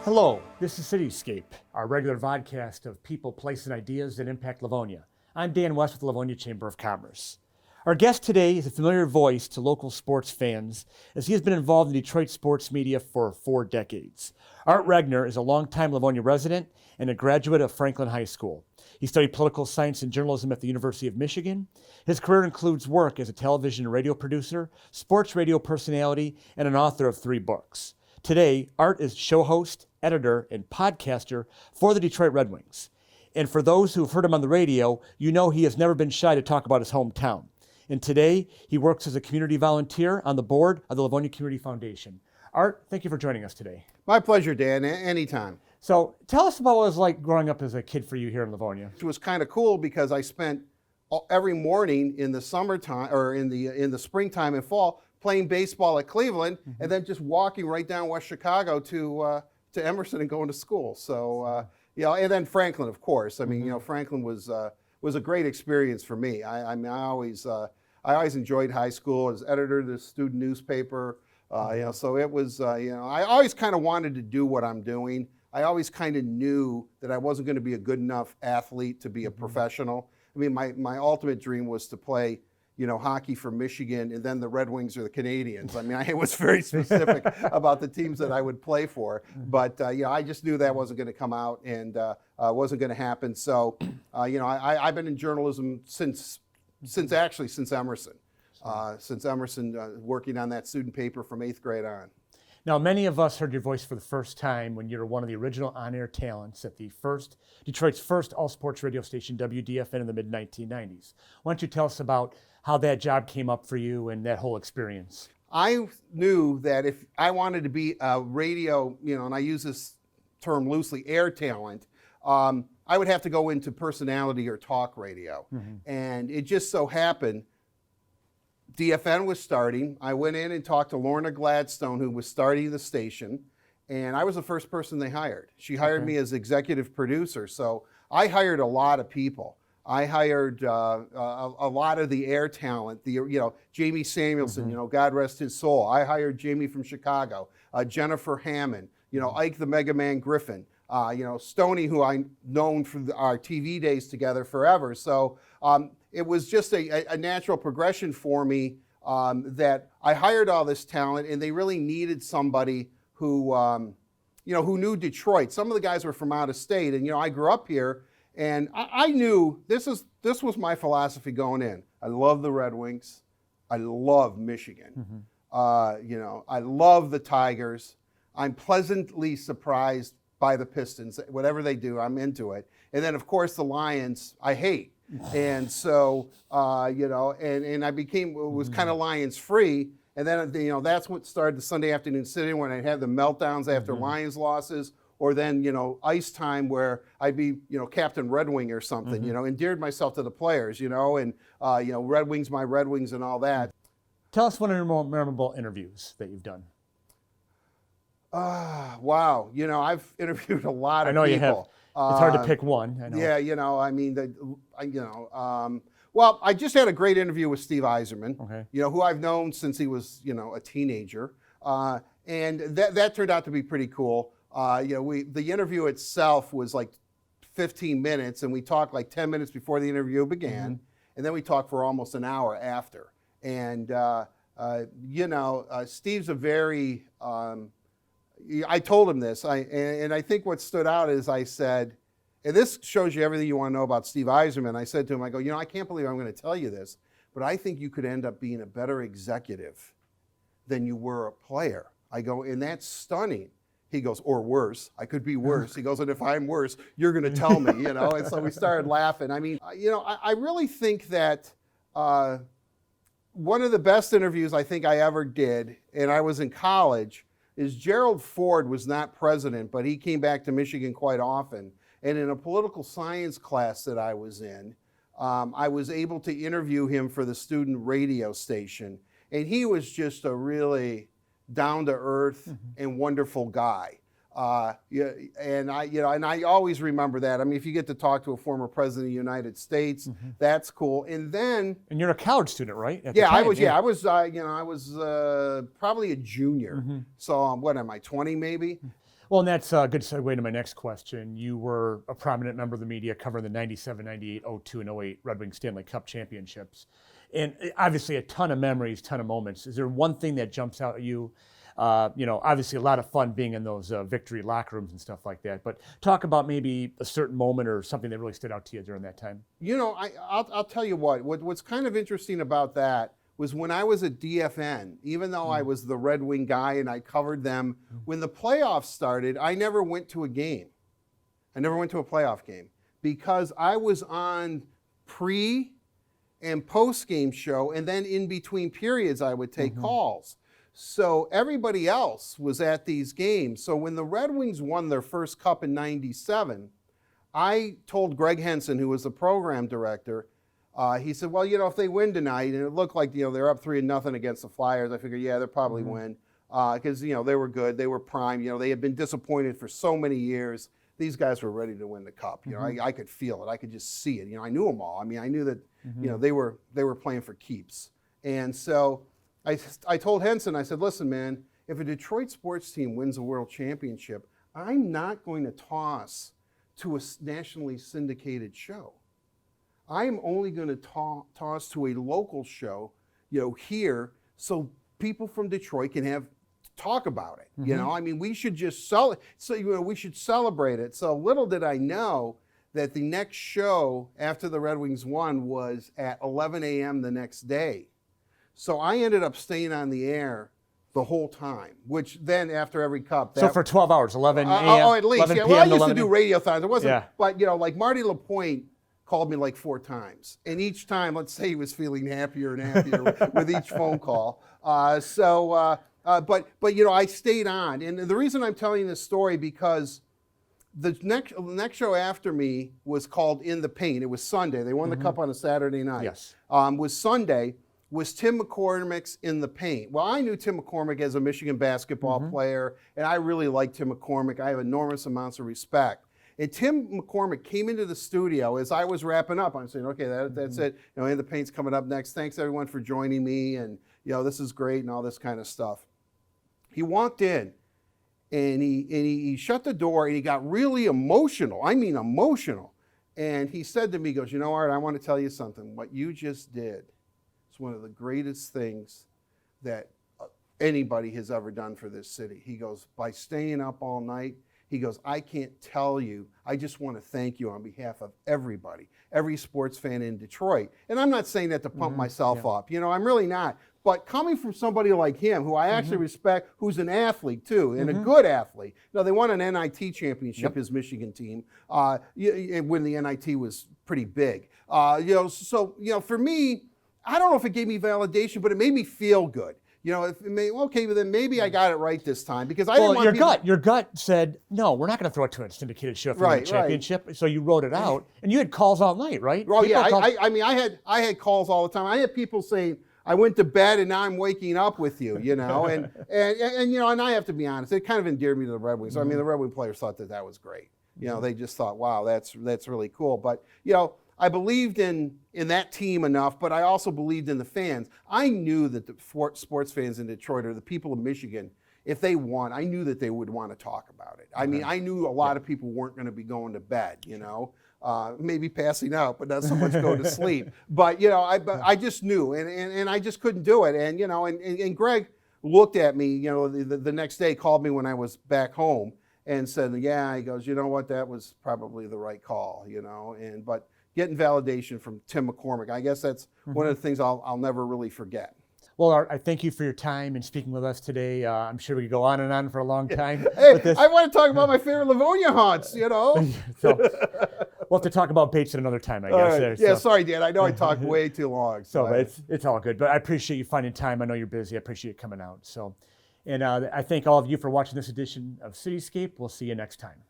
Hello, this is CityScape, our regular vodcast of people, place, and ideas that impact Livonia. I'm Dan West with the Livonia Chamber of Commerce. Our guest today is a familiar voice to local sports fans as he has been involved in Detroit sports media for 4 decades. Art Regner is a longtime Livonia resident and a graduate of Franklin High School. He studied political science and journalism at the University of Michigan. His career includes work as a television and radio producer, sports radio personality, and an author of 3 books. Today, Art is show host, editor, and podcaster for the Detroit Red Wings. And for those who have heard him on the radio, you know he has never been shy to talk about his hometown. And today, he works as a community volunteer on the board of the Livonia Community Foundation. Art, thank you for joining us today. My pleasure, Dan, anytime. So tell us about what it was like growing up as a kid for you here in Livonia. It was kind of cool because I spent every morning in the summertime or in the springtime and fall playing baseball at Cleveland, and then just walking right down West Chicago to Emerson and going to school. So and then Franklin, of course. I mean, Franklin was a great experience for me. I always enjoyed high school. As editor of the student newspaper, so it was. I always kind of wanted to do what I'm doing. I always kind of knew that I wasn't going to be a good enough athlete to be a professional. I mean, my ultimate dream was to play, hockey for Michigan and then the Red Wings or the Canadians. I mean, I was very specific about the teams that I would play for. But, I just knew that wasn't going to come out and wasn't going to happen. So, I've been in journalism since Emerson. Working on that student paper from 8th grade on. Now, many of us heard your voice for the first time when you were one of the original on-air talents at Detroit's first all-sports radio station, WDFN, in the mid-1990s. Why don't you tell us about how that job came up for you and that whole experience? I knew that if I wanted to be a radio, and I use this term loosely, air talent, I would have to go into personality or talk radio. And it just so happened DFN was starting. I went in and talked to Lorna Gladstone, who was starting the station, and I was the first person they hired. She hired me as executive producer, so I hired a lot of people. I hired a lot of the air talent, Jamie Samuelson, God rest his soul. I hired Jamie from Chicago, Jennifer Hammond, Ike the Mega Man Griffin, Stoney, who I've known from our TV days together forever. So it was just a natural progression for me that I hired all this talent, and they really needed somebody who, who knew Detroit. Some of the guys were from out of state, and I grew up here, and I knew this was my philosophy going in. I love the Red Wings. I love Michigan. I love the Tigers. I'm pleasantly surprised by the Pistons. Whatever they do, I'm into it. And then, of course, the Lions, I hate. And so, and I was kind of Lions free. And then, that's what started the Sunday afternoon sitting when I'd have the meltdowns after Lions losses, or then, ice time where I'd be, Captain Red Wing or something, endeared myself to the players, and, Red Wings, my Red Wings and all that. Tell us one of your more memorable interviews that you've done. Wow. I've interviewed a lot of people. I know you have. It's hard to pick one. I know. Yeah, well, I just had a great interview with Steve Yzerman, who I've known since he was, a teenager. And that turned out to be pretty cool. The interview itself was like 15 minutes, and we talked like 10 minutes before the interview began, and then we talked for almost an hour after. And, Steve's a very... I told him this, and I think what stood out is I said, and this shows you everything you want to know about Steve Yzerman. I said to him, I go, I can't believe I'm going to tell you this, but I think you could end up being a better executive than you were a player. I go, and that's stunning. He goes, or worse. I could be worse. He goes, and if I'm worse, you're going to tell me, And so we started laughing. I mean, I really think that one of the best interviews I think I ever did, and I was in college, is Gerald Ford was not president, but he came back to Michigan quite often. And in a political science class that I was in, I was able to interview him for the student radio station. And he was just a really down-to-earth and wonderful guy. And I always remember that. I mean, if you get to talk to a former president of the United States, that's cool. And then, and you're a college student, right? I was probably a junior. So what am I, 20 maybe? Well, and that's a good segue to my next question. You were a prominent member of the media covering the 97, 98, 02, and 08 Red Wings Stanley Cup championships. And obviously a ton of memories, ton of moments. Is there one thing that jumps out at you? Obviously a lot of fun being in those victory locker rooms and stuff like that. But talk about maybe a certain moment or something that really stood out to you during that time. I'll tell you what's kind of interesting about that was when I was at DFN, even though I was the Red Wing guy and I covered them, when the playoffs started, I never went to a game. I never went to a playoff game because I was on pre and post-game show, and then in between periods I would take calls. So everybody else was at these games. So when the Red Wings won their first cup in 97, I told Greg Henson, who was the program director, he said, well, if they win tonight, and it looked like, they're up 3-0 against the Flyers, I figured, yeah, they'll probably win. Because, they were good, they were prime, they had been disappointed for so many years. These guys were ready to win the cup. I could feel it, I could just see it. I knew them all. I mean, I knew that, they were playing for keeps. And so I told Henson, I said, listen, man, if a Detroit sports team wins a world championship, I'm not going to toss to a nationally syndicated show. I am only going to toss to a local show, here, so people from Detroit can talk about it. I mean, we should just we should celebrate it. So little did I know that the next show after the Red Wings won was at 11 a.m. the next day. So I ended up staying on the air the whole time, which then after every cup. So for 12 hours, 11 a.m. At least. Yeah. Well, I used to do radiothons. It wasn't, but like Marty LaPointe called me like 4 times. And each time, let's say he was feeling happier and happier with each phone call. But I stayed on. And the reason I'm telling this story because the next show after me was called In the Paint. It was Sunday. They won the cup on a Saturday night. Yes. Was Sunday. Was Tim McCormick's In the Paint. Well, I knew Tim McCormick as a Michigan basketball player, and I really liked Tim McCormick. I have enormous amounts of respect. And Tim McCormick came into the studio as I was wrapping up. I'm saying, okay, that's it. In the Paint's coming up next. Thanks, everyone, for joining me, and, this is great and all this kind of stuff. He walked in, and he shut the door, and he got really emotional. I mean emotional. And he said to me, he goes, Art, I want to tell you something. What you just did, it's one of the greatest things that anybody has ever done for this city. He goes, by staying up all night, he goes, I can't tell you. I just want to thank you on behalf of everybody, every sports fan in Detroit. And I'm not saying that to pump myself up. I'm really not. But coming from somebody like him, who I actually respect, who's an athlete too, and a good athlete. They won an NIT championship, his Michigan team, when the NIT was pretty big. For me, I don't know if it gave me validation, but it made me feel good. Then maybe I got it right this time because I didn't want your gut said, no, we're not going to throw it to a syndicated show for the championship. So you wrote it out, and you had calls all night, right? Well, I had calls all the time. I had people saying, I went to bed and now I'm waking up with you, and I have to be honest, it kind of endeared me to the Red Wings. I mean, the Red Wing players thought that was great. They just thought, wow, that's really cool. But I believed in that team enough, but I also believed in the fans. I knew that the sports fans in Detroit or the people of Michigan, if they won, I knew that they would want to talk about it. I mean, I knew a lot of people weren't going to be going to bed, maybe passing out, but not so much going to sleep. But, I just knew, and I just couldn't do it. And, and Greg looked at me, the next day, called me when I was back home and said, yeah, he goes, you know what, that was probably the right call, but getting validation from Tim McCormick, I guess that's one of the things I'll never really forget. Well, Art, I thank you for your time and speaking with us today. I'm sure we could go on and on for a long time. Hey, I want to talk about my favorite Livonia haunts, So we'll have to talk about Bates at another time, I guess. Right. Yeah, sorry, Dan. I know I talked way too long. So it's all good. But I appreciate you finding time. I know you're busy. I appreciate you coming out. And I thank all of you for watching this edition of CityScape. We'll see you next time.